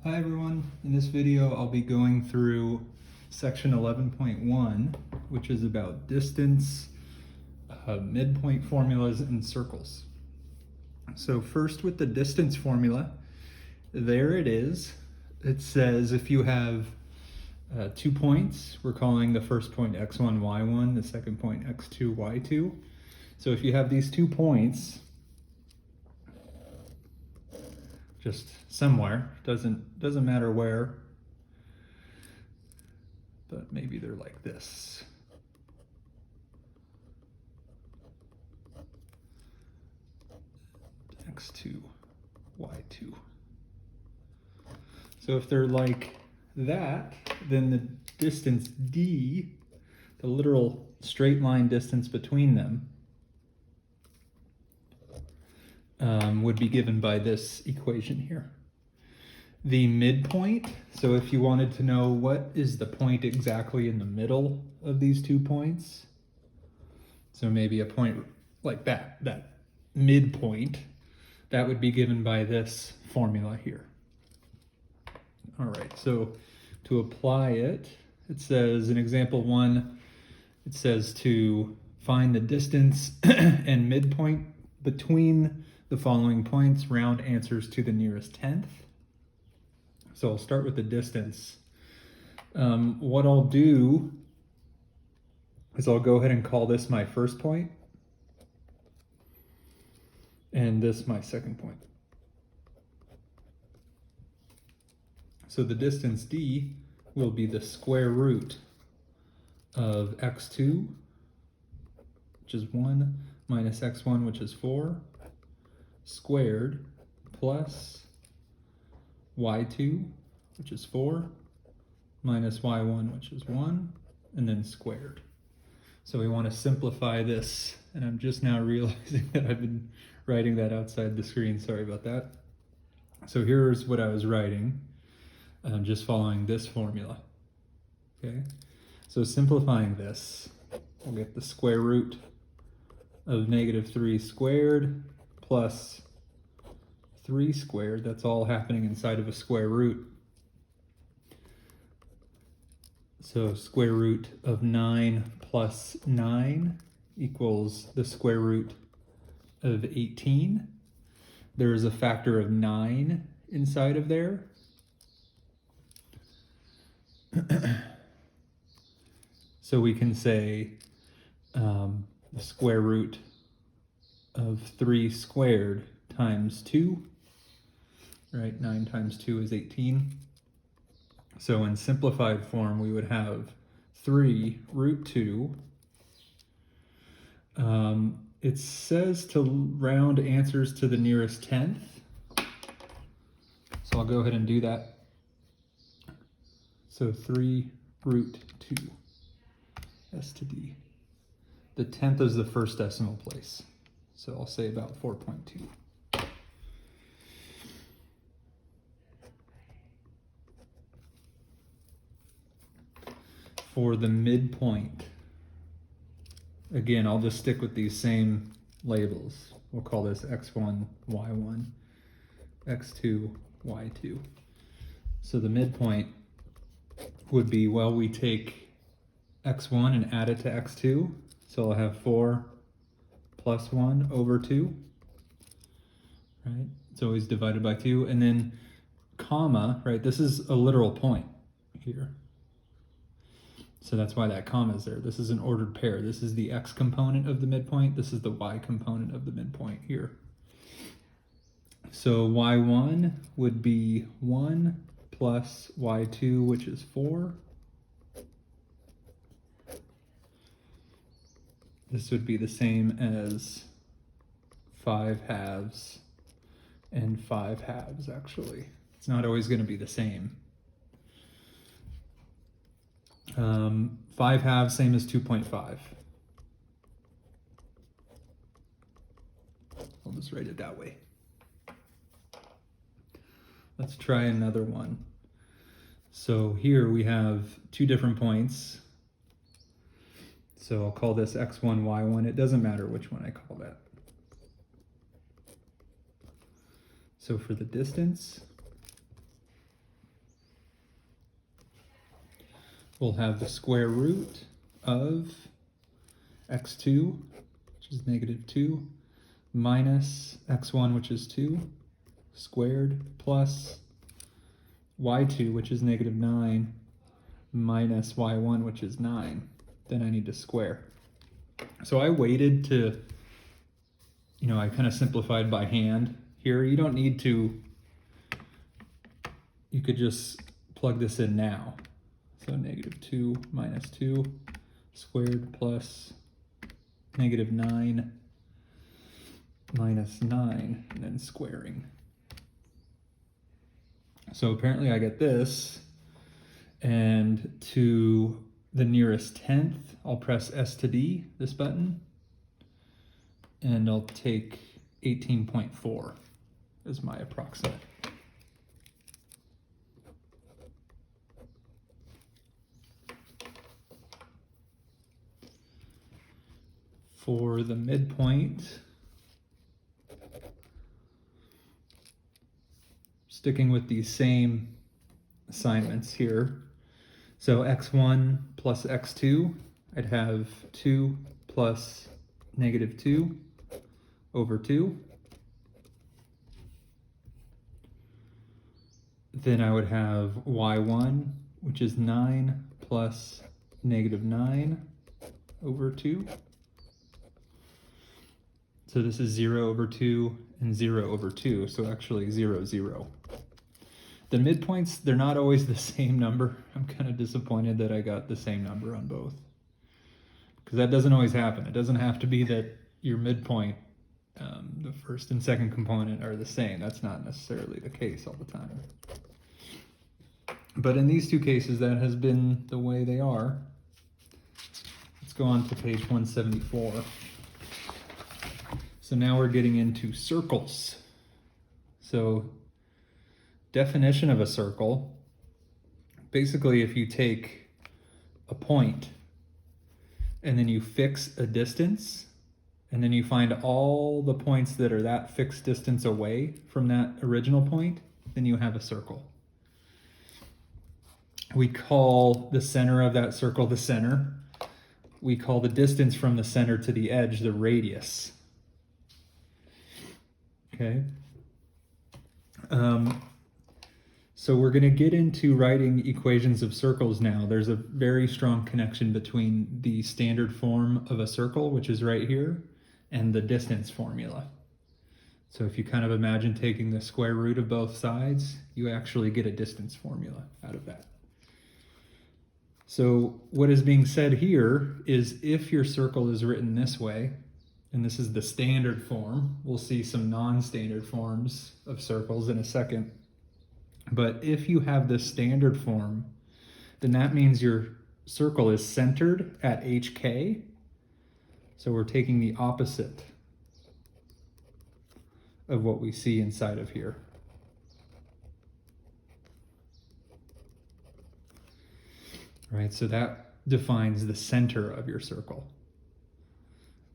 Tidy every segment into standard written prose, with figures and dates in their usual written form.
Hi everyone, in this video I'll be going through section 11.1, which is about distance, midpoint formulas, and circles. So first with the distance formula, there it is. It says if you have 2 points, we're calling the first point x1, y1, the second point x2, y2. So if you have these 2 points, just somewhere, doesn't matter where, but maybe they're like this. X2, Y2. So if they're like that, then the distance D, the literal straight line distance between them, would be given by this equation here. The midpoint, so if you wanted to know what is the point exactly in the middle of these 2 points, so maybe a point like that midpoint, that would be given by this formula here. All right, so to apply it, it says in example 1, it says to find the distance and midpoint between the following points, round answers to the nearest tenth. So I'll start with the distance. What I'll do is I'll go ahead and call this my first point and this my second point. So the distance D will be the square root of x2, which is 1, minus x1, which is 4, squared, plus y2, which is 4, minus y1, which is 1, and then squared. So we want to simplify this, and I'm just now realizing that I've been writing that outside the screen. Sorry about that. So here's what I was writing, just following this formula. Okay, so simplifying this, we'll get the square root of -3 squared plus 3 squared. That's all happening inside of a square root. So square root of 9 plus 9 equals the square root of 18. There is a factor of 9 inside of there. So we can say the square root of 3 squared times 2, right? 9 times 2 is 18. So in simplified form, we would have 3 root 2. It says to round answers to the nearest tenth. So I'll go ahead and do that. So 3 root 2, S to D. The tenth is the first decimal place. So I'll say about 4.2. For the midpoint, again, I'll just stick with these same labels. We'll call this x1, y1, x2, y2. So the midpoint would be, well, we take x1 and add it to x2. So I'll have 4 plus 1 over 2, right? It's always divided by 2. And then comma, right? This is a literal point here. So that's why that comma is there. This is an ordered pair. This is the x component of the midpoint. This is the y component of the midpoint here. So y1 would be 1 plus y2, which is 4. This would be the same as 5 halves and 5 halves, actually. It's not always going to be the same. 5 halves, same as 2.5. I'll just write it that way. Let's try another one. So here we have 2 different points. So I'll call this x1, y1. It doesn't matter which one I call that. So for the distance, we'll have the square root of x2, which is -2, minus x1, which is 2, squared, plus y2, which is -9, minus y1, which is 9. Then I need to square. So I waited to, I kind of simplified by hand here. You don't need to, you could just plug this in now. So -2 minus 2 squared plus -9 minus 9, and then squaring. So apparently I get this, and to the nearest tenth, I'll press S to D, this button, and I'll take 18.4 as my approximate. For the midpoint, sticking with these same assignments here. So x1 plus x2, I'd have 2 plus -2 over 2. Then I would have y1, which is 9 plus -9 over 2. So this is 0 over 2 and 0 over 2, so actually 0, 0. The midpoints, they're not always the same number. I'm kind of disappointed that I got the same number on both, because that doesn't always happen. It doesn't have to be that your midpoint, the first and second component are the same. That's not necessarily the case all the time. But in these two cases, that has been the way they are. Let's go on to page 174. So now we're getting into circles. So definition of a circle, basically if you take a point and then you fix a distance, and then you find all the points that are that fixed distance away from that original point, then you have a circle. We call the center of that circle the center. We call the distance from the center to the edge the radius. Okay. So we're going to get into writing equations of circles now. There's a very strong connection between the standard form of a circle, which is right here, and the distance formula. So if you kind of imagine taking the square root of both sides, you actually get a distance formula out of that. So what is being said here is if your circle is written this way, and this is the standard form, we'll see some non-standard forms of circles in a second. But if you have the standard form, then that means your circle is centered at HK. So we're taking the opposite of what we see inside of here. Right, so that defines the center of your circle.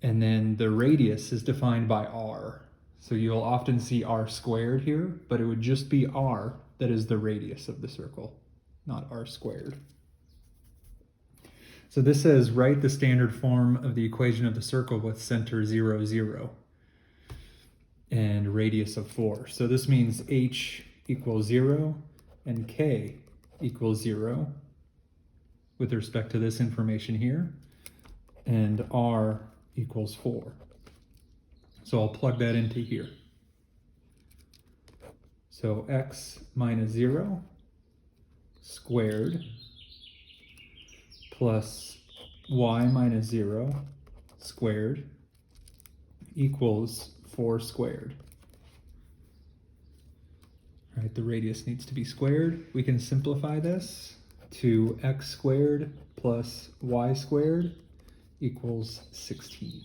And then the radius is defined by r. So you'll often see r squared here, but it would just be r that is the radius of the circle, not r squared. So this says write the standard form of the equation of the circle with center 0, 0 and radius of 4. So this means h equals 0 and k equals 0 with respect to this information here, and r equals 4. So I'll plug that into here. So x minus 0 squared plus y minus 0 squared equals 4 squared. All right, the radius needs to be squared. We can simplify this to x squared plus y squared equals 16.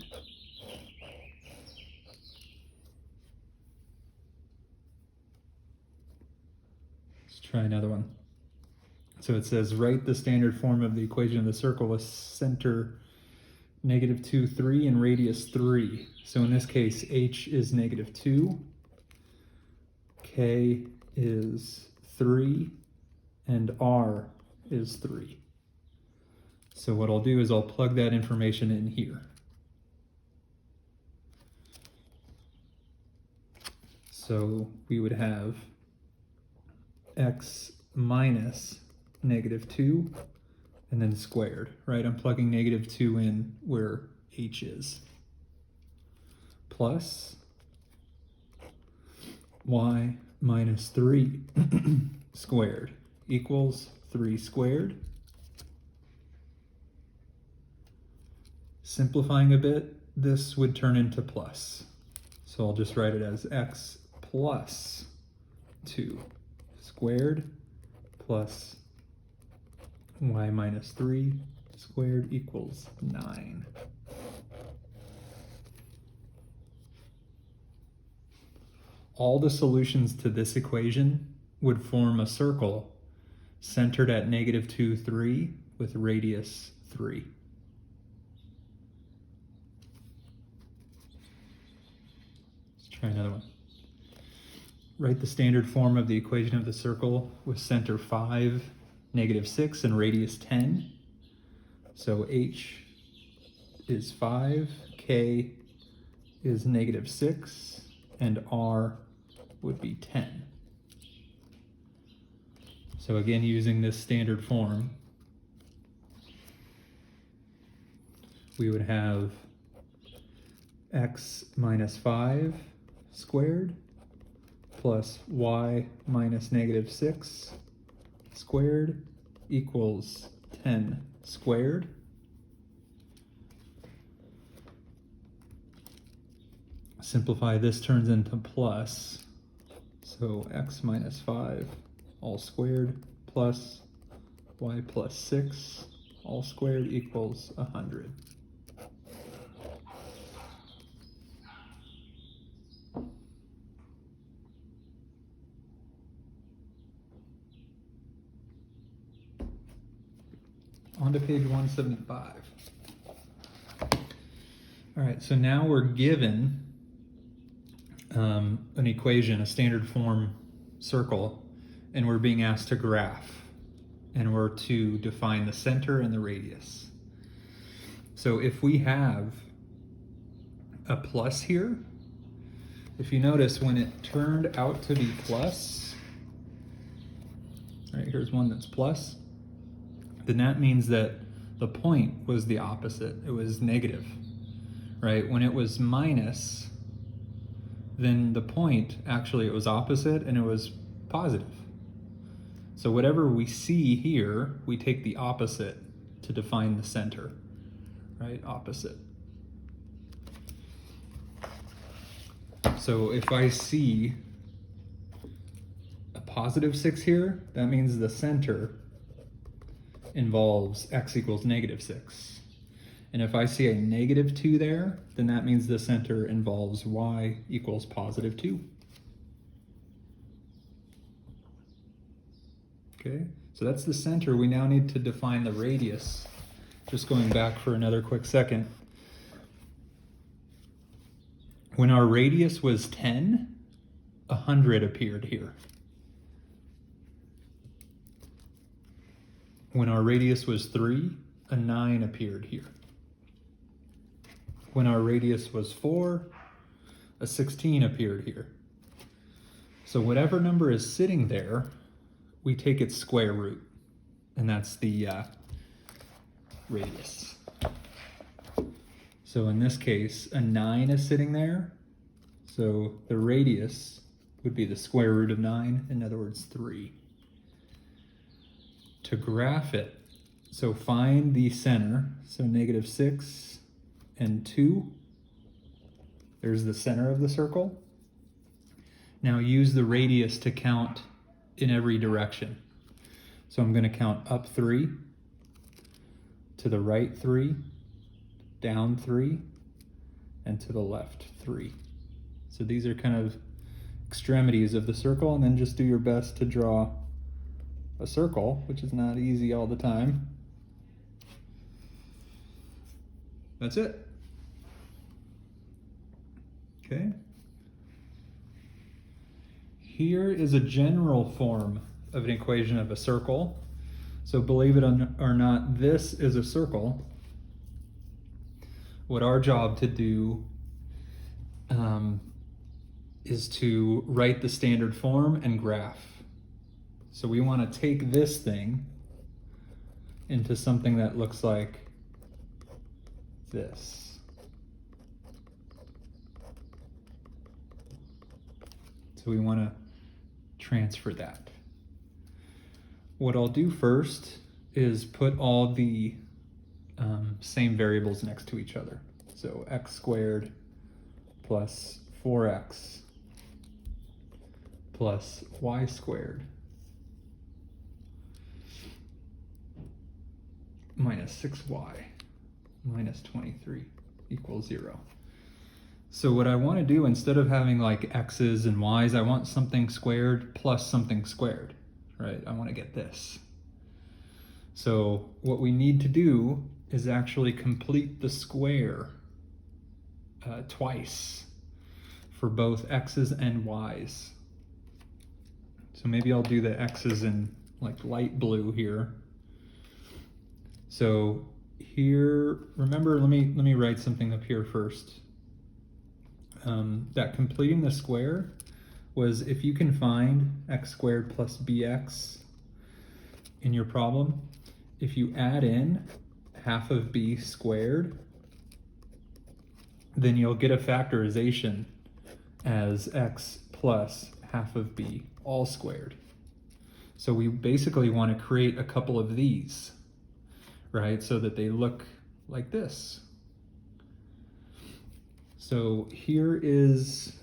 Let's try another one. So it says write the standard form of the equation of the circle with center -2, 3 and radius 3. So in this case, h is -2, k is 3, and r is 3. So what I'll do is I'll plug that information in here. So we would have x minus -2 and then squared, right? I'm plugging -2 in where h is. Plus y minus 3 squared equals 3 squared. Simplifying a bit, this would turn into plus. So I'll just write it as x plus 2 squared plus y minus 3 squared equals 9. All the solutions to this equation would form a circle centered at -2, 3 with radius 3. Let's try another one. Write the standard form of the equation of the circle with center 5, -6, and radius 10. So h is 5, k is -6, and r would be 10. So again, using this standard form, we would have x minus 5 squared plus y minus -6 squared equals 10 squared. Simplify, this turns into plus. So x minus 5 all squared plus y plus 6 all squared equals 100. On to page 175. All right, so now we're given an equation, a standard form circle, and we're being asked to graph, and we're to define the center and the radius. So if we have a plus here, if you notice when it turned out to be plus, all right, here's one that's plus, then that means that the point was the opposite. It was negative, right? When it was minus, then the point, actually it was opposite and it was positive. So whatever we see here, we take the opposite to define the center, right? Opposite. So if I see a +6 here, that means the center involves x equals -6. And if I see a -2 there, then that means the center involves y equals +2. Okay, so that's the center. We now need to define the radius. Just going back for another quick second. When our radius was 10, 100 appeared here. When our radius was 3, a 9 appeared here. When our radius was 4, a 16 appeared here. So whatever number is sitting there, we take its square root, and that's the radius. So in this case, a 9 is sitting there, so the radius would be the square root of 9, in other words, 3. To graph it, so find the center, so -6 and 2, there's the center of the circle. Now use the radius to count in every direction. So I'm going to count up 3, to the right 3, down 3, and to the left 3. So these are kind of extremities of the circle, and then just do your best to draw a circle, which is not easy all the time. That's it. Okay. Here is a general form of an equation of a circle. So believe it or not, this is a circle. What our job to do is to write the standard form and graph. So we want to take this thing into something that looks like this. So we want to transfer that. What I'll do first is put all the same variables next to each other. So x squared plus 4x plus y squared minus 6y minus 23 equals 0. So what I want to do, instead of having like x's and y's, I want something squared plus something squared, right? I want to get this. So what we need to do is actually complete the square twice for both x's and y's. So maybe I'll do the x's in like light blue here. So here, remember, let me write something up here first. That completing the square was if you can find x squared plus bx in your problem, if you add in half of b squared, then you'll get a factorization as x plus half of b all squared. So we basically want to create a couple of these, right, so that they look like this. So here is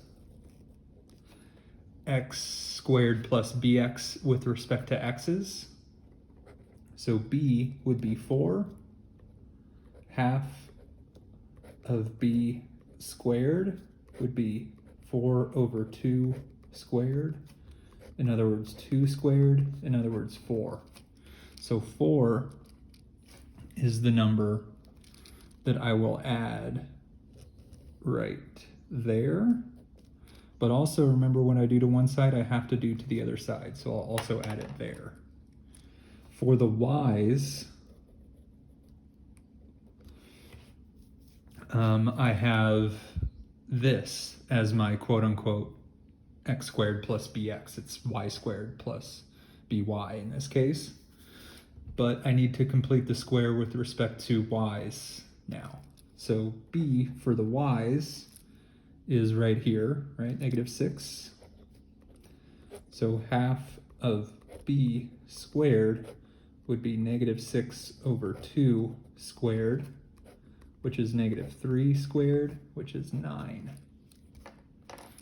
x squared plus bx with respect to x's. So b would be 4. Half of b squared would be 4 over 2 squared. In other words, 2 squared. In other words, 4. So 4 is the number that I will add right there. But also remember, when I do to one side, I have to do to the other side. So I'll also add it there. For the y's, I have this as my quote-unquote x squared plus bx. It's y squared plus by in this case. But I need to complete the square with respect to y's now. So b for the y's is right here, right? -6. So half of b squared would be -6 over 2 squared, which is -3 squared, which is 9.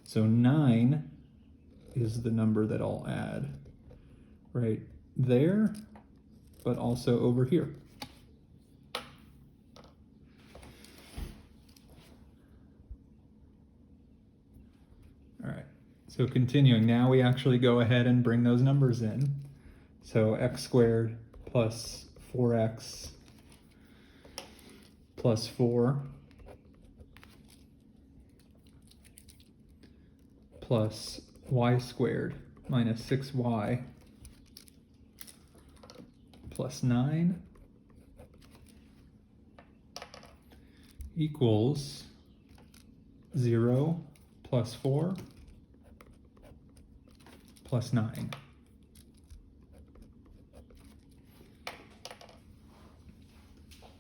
So 9 is the number that I'll add right there, but also over here. All right, so continuing, now we actually go ahead and bring those numbers in. So x squared plus 4x plus 4 plus y squared minus 6y plus 9 equals 0 plus 4 plus 9.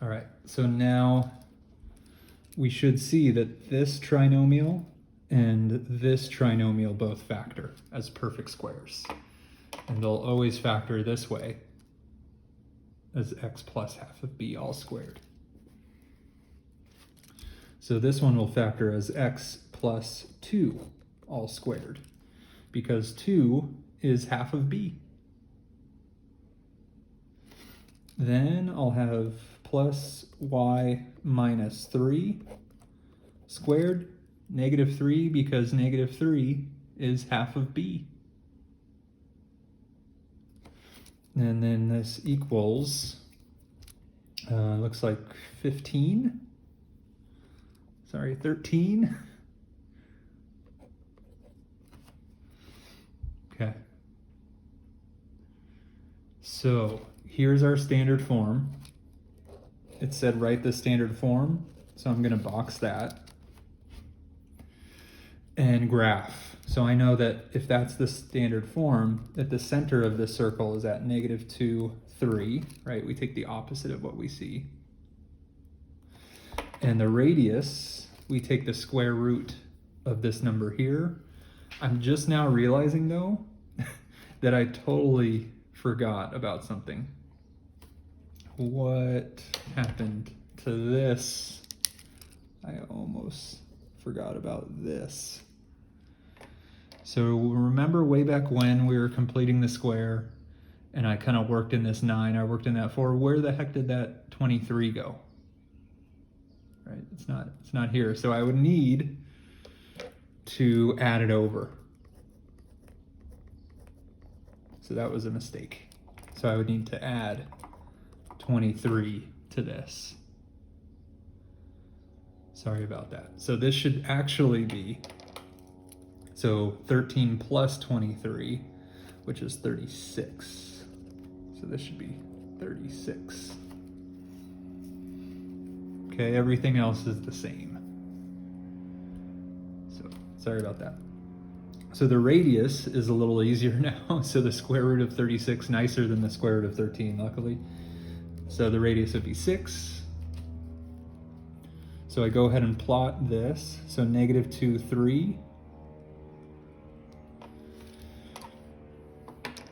All right, so now we should see that this trinomial and this trinomial both factor as perfect squares. And they'll always factor this way as x plus half of b all squared. So this one will factor as x plus 2 all squared, because 2 is half of b. Then I'll have plus y minus 3 squared, -3, because -3 is half of b. And then this equals, looks like 15. Sorry, 13. Okay. So here's our standard form. It said write the standard form, so I'm going to box that. And graph. So I know that if that's the standard form, that the center of the circle is at -2, 3, right? We take the opposite of what we see. And the radius, we take the square root of this number here. I'm just now realizing though that I totally forgot about something. What happened to this? I almost forgot about this. So remember way back when we were completing the square and I kind of worked in this 9, I worked in that 4, where the heck did that 23 go? Right, it's not here. So I would need to add it over. So that was a mistake. So I would need to add 23 to this. Sorry about that. So this should actually be, so 13 plus 23, which is 36. So this should be 36. Okay, everything else is the same. So sorry about that. So the radius is a little easier now. So the square root of 36, nicer than the square root of 13, luckily. So the radius would be 6. So I go ahead and plot this. So -2, 3.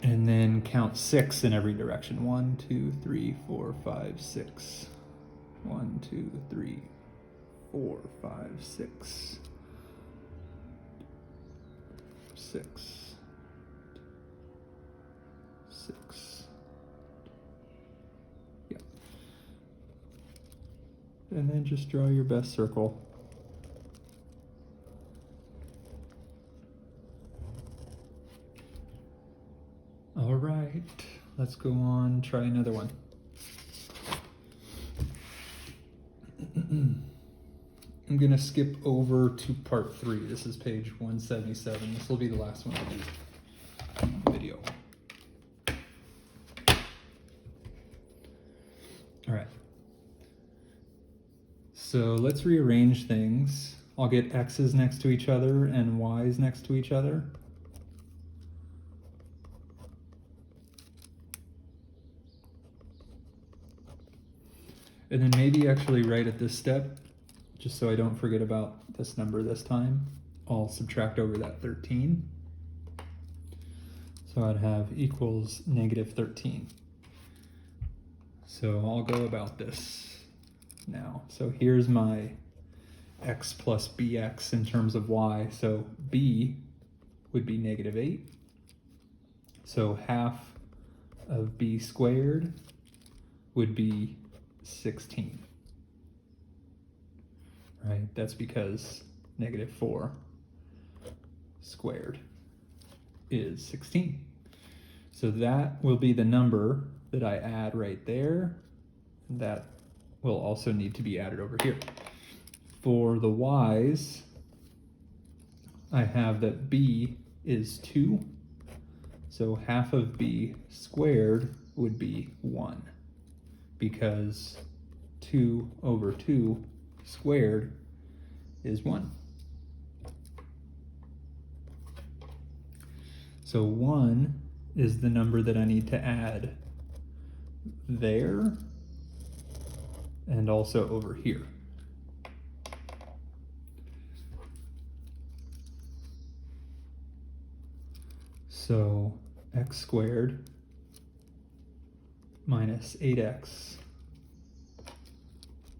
And then count 6 in every direction. 1, 2, 3, 4, 5, 6. 1, 2, 3, 4, 5, 6. 6. 6. Yeah. And then just draw your best circle. All right, let's go on, try another one. I'm gonna skip over to part 3. This is page 177. This will be the last one of the video. All right. So let's rearrange things. I'll get x's next to each other and y's next to each other. And then maybe actually right at this step, just so I don't forget about this number this time, I'll subtract over that 13. So I'd have equals -13. So I'll go about this now. So here's my x plus bx in terms of y. So b would be -8. So half of b squared would be 16. Right, that's because -4 squared is 16. So that will be the number that I add right there. That will also need to be added over here. For the y's, I have that b is 2. So half of b squared would be 1. Because 2 over 2 squared is 1. So 1 is the number that I need to add there and also over here. So x squared minus 8x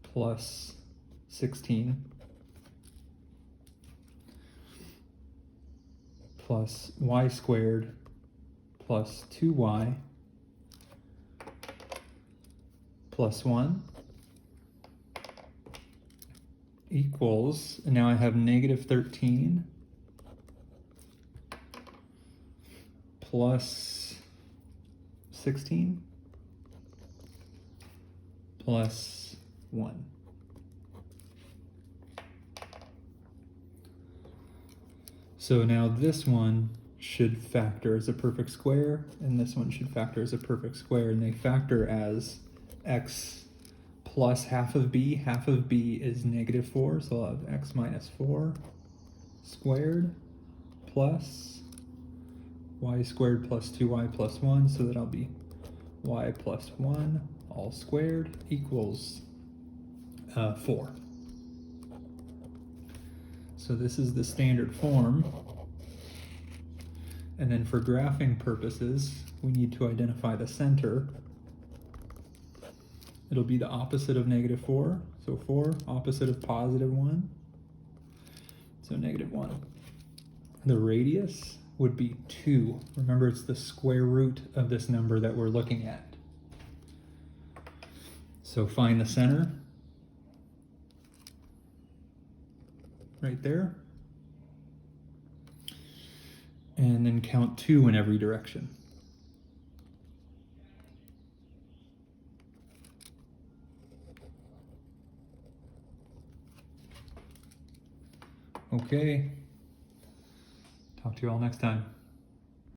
plus 16 plus y squared plus 2y plus 1 equals, and now I have -13 plus 16 plus 1. So now this one should factor as a perfect square, and this one should factor as a perfect square, and they factor as x plus half of b. Half of b is -4, so I'll have x minus 4 squared plus y squared plus 2y plus 1, so that'll be y plus 1 all squared equals 4. So this is the standard form. And then for graphing purposes, we need to identify the center. It'll be the opposite of -4, so 4, opposite of +1, so -1. The radius would be 2. Remember, it's the square root of this number that we're looking at. So find the center, right there, and then count 2 in every direction. Okay, talk to you all next time.